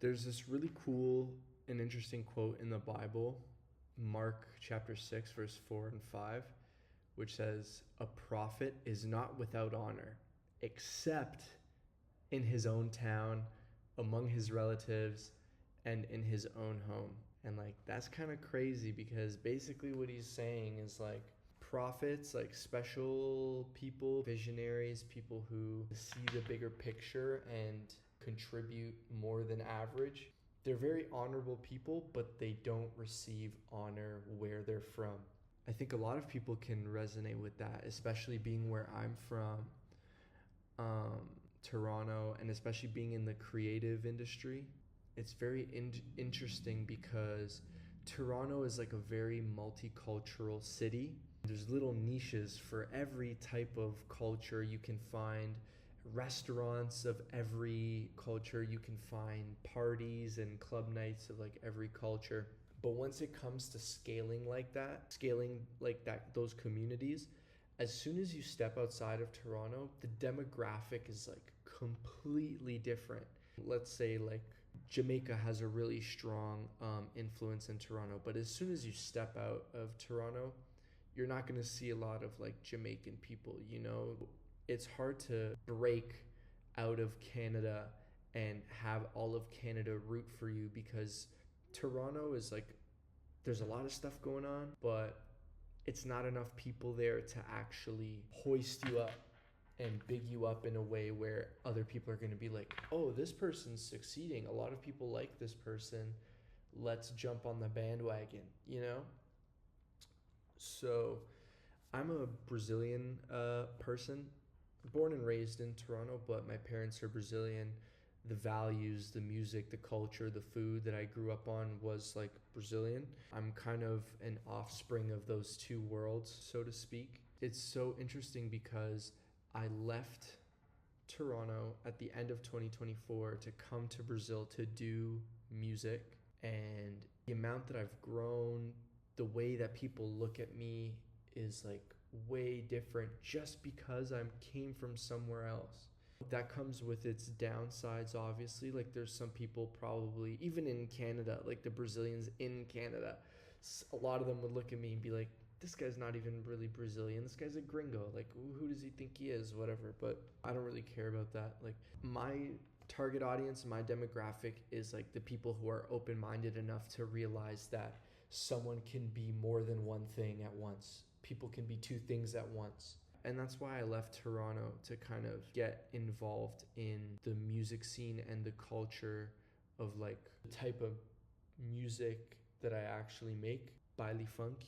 There's this really cool and interesting quote in the Bible, Mark chapter 6, verse 4 and 5, which says, "A prophet is not without honor, except in his own town, among his relatives, and in his own home." And like, that's kind of crazy, because basically what he's saying is like, prophets, like special people, visionaries, people who see the bigger picture and contribute more than average, they're very honorable people, but they don't receive honor where they're from. I think a lot of people can resonate with that, especially being where I'm from, Toronto, and especially being in the creative industry. It's very interesting because Toronto is like a very multicultural city. There's little niches for every type of culture. You can find restaurants of every culture. You can find parties and club nights of like every culture. But once it comes to scaling like that, those communities, as soon as you step outside of Toronto, the demographic is like completely different. Let's say like Jamaica has a really strong influence in Toronto, but as soon as you step out of Toronto, you're not going to see a lot of like Jamaican people, you know? It's hard to break out of Canada and have all of Canada root for you, because Toronto is like, there's a lot of stuff going on, but it's not enough people there to actually hoist you up and big you up in a way where other people are going to be like, oh, this person's succeeding. A lot of people like this person. Let's jump on the bandwagon, you know? So I'm a Brazilian person, born and raised in Toronto, but my parents are Brazilian. The values, the music, the culture, the food that I grew up on was like Brazilian. I'm kind of an offspring of those two worlds, so to speak. It's so interesting because I left Toronto at the end of 2024 to come to Brazil to do music, and the amount that I've grown, the way that people look at me is like way different just because I came from somewhere else. That comes with its downsides, obviously. Like there's some people probably, even in Canada, like the Brazilians in Canada, a lot of them would look at me and be like, this guy's not even really Brazilian. This guy's a gringo. Like, who does he think he is? Whatever. But I don't really care about that. Like my target audience, my demographic is like the people who are open-minded enough to realize that someone can be more than one thing at once. People can be two things at once. And that's why I left Toronto, to kind of get involved in the music scene and the culture of like the type of music that I actually make. Baile funk,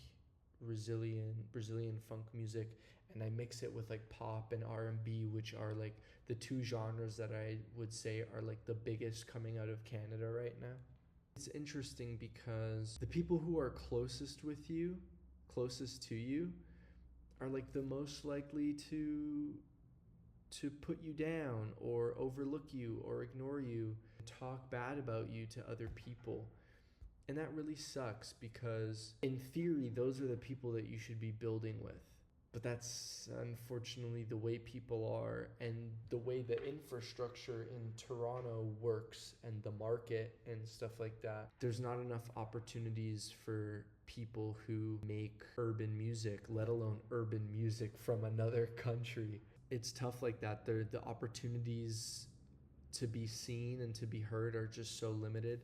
Brazilian funk music, and I mix it with like pop and R&B, which are like the two genres that I would say are like the biggest coming out of Canada right now. It's interesting because the people who are closest to you, are like the most likely to put you down or overlook you or ignore you, talk bad about you to other people. And that really sucks, because in theory, those are the people that you should be building with. But that's unfortunately the way people are, and the way the infrastructure in Toronto works, and the market and stuff like that. There's not enough opportunities for people who make urban music, let alone urban music from another country. It's tough like that. The opportunities to be seen and to be heard are just so limited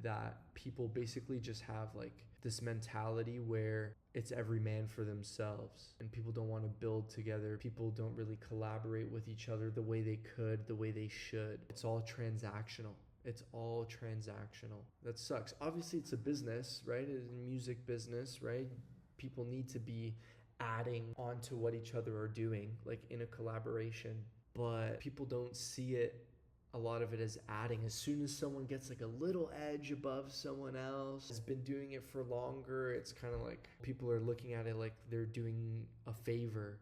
that people basically just have like this mentality where it's every man for themselves, and people don't want to build together. People don't really collaborate with each other the way they could, the way they should. It's all transactional. That sucks. Obviously it's a business, right? It's a music business, right? People need to be adding onto what each other are doing, like in a collaboration, but people don't see it, a lot of it, as adding. As soon as someone gets like a little edge above someone else, has been doing it for longer, it's kind of like people are looking at it like they're doing a favor,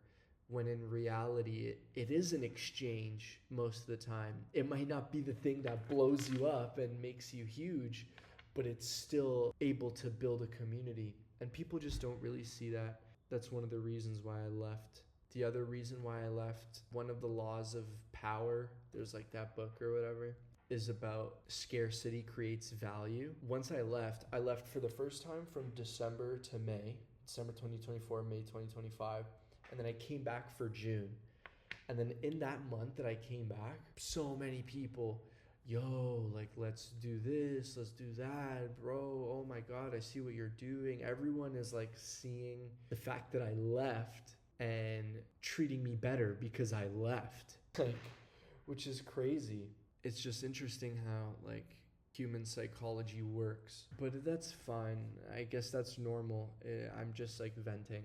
when in reality it is an exchange most of the time. It might not be the thing that blows you up and makes you huge, but it's still able to build a community, and people just don't really see that. That's one of the reasons why I left. The other reason why I left, one of the laws of power, there's like that book or whatever, is about scarcity creates value. Once I left for the first time from December to May, December 2024, May 2025, and then I came back for June. And then in that month that I came back, so many people, yo, like, let's do this, let's do that, bro. Oh my God, I see what you're doing. Everyone is like seeing the fact that I left and treating me better because I left. Like, which is crazy. It's just interesting how like human psychology works. But that's fine. I guess that's normal. I'm just like venting.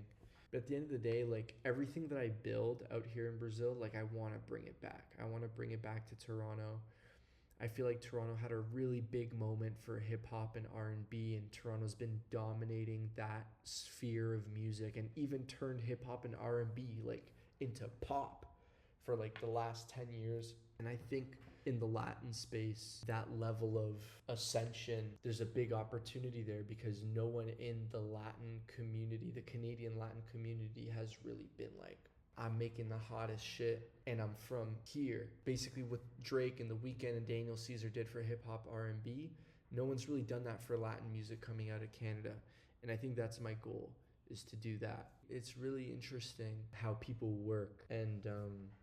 But at the end of the day, like everything that I build out here in Brazil, like I want to bring it back. I want to bring it back to Toronto. I feel like Toronto had a really big moment for hip hop and R&B, and Toronto's been dominating that sphere of music and even turned hip hop and R&B like into pop for like the last 10 years. And I think in the Latin space, that level of ascension, there's a big opportunity there because no one in the Latin community, the Canadian Latin community, has really been like, I'm making the hottest shit and I'm from here. Basically what Drake and The Weeknd and Daniel Caesar did for hip hop R&B, no one's really done that for Latin music coming out of Canada. And I think that's my goal, is to do that. It's really interesting how people work and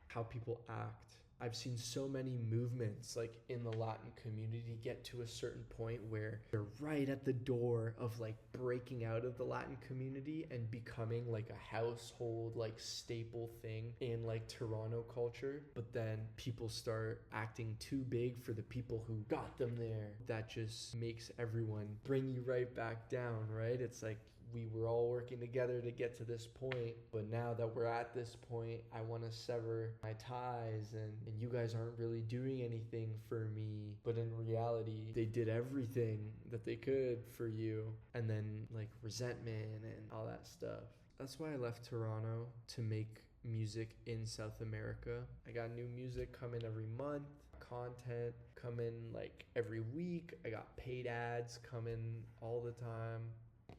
how people act. I've seen so many movements like in the Latin community get to a certain point where they're right at the door of like breaking out of the Latin community and becoming like a household like staple thing in like Toronto culture. But then people start acting too big for the people who got them there. That just makes everyone bring you right back down, right? It's like, we were all working together to get to this point, but now that we're at this point, I want to sever my ties, and you guys aren't really doing anything for me. But in reality, they did everything that they could for you. And then like resentment and all that stuff. That's why I left Toronto, to make music in South America. I got new music coming every month, content coming like every week. I got paid ads coming all the time.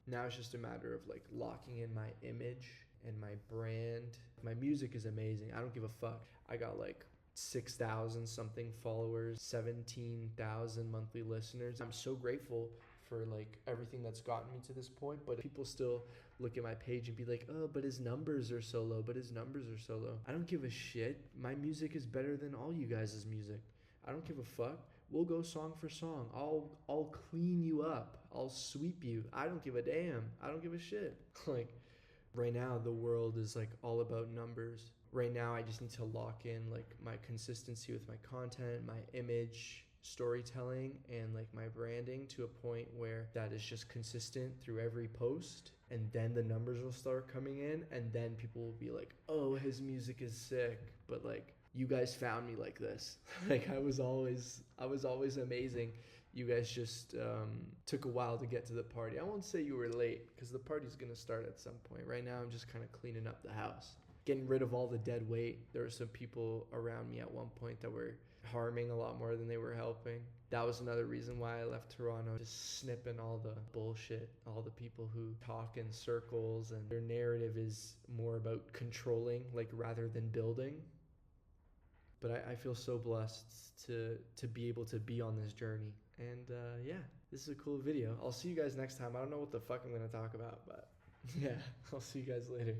Now it's just a matter of like locking in my image and my brand. My music is amazing. I don't give a fuck. I got like 6,000 something followers, 17,000 monthly listeners. I'm so grateful for like everything that's gotten me to this point, but people still look at my page and be like, oh, but his numbers are so low, I don't give a shit. My music is better than all you guys' music. I don't give a fuck. We'll go song for song. I'll clean you up. I'll sweep you. I don't give a damn. I don't give a shit. Like right now the world is like all about numbers. Right now I just need to lock in like my consistency with my content, my image, storytelling, and like my branding to a point where that is just consistent through every post, and then the numbers will start coming in, and then people will be like, oh, his music is sick. But like, you guys found me like this. Like I was always amazing. You guys just took a while to get to the party. I won't say you were late because the party's gonna start at some point. Right now I'm just kind of cleaning up the house, getting rid of all the dead weight. There were some people around me at one point that were harming a lot more than they were helping. That was another reason why I left Toronto, just snipping all the bullshit, all the people who talk in circles and their narrative is more about controlling like rather than building. But I feel so blessed to be able to be on this journey. And yeah, this is a cool video. I'll see you guys next time. I don't know what the fuck I'm going to talk about, but yeah, I'll see you guys later.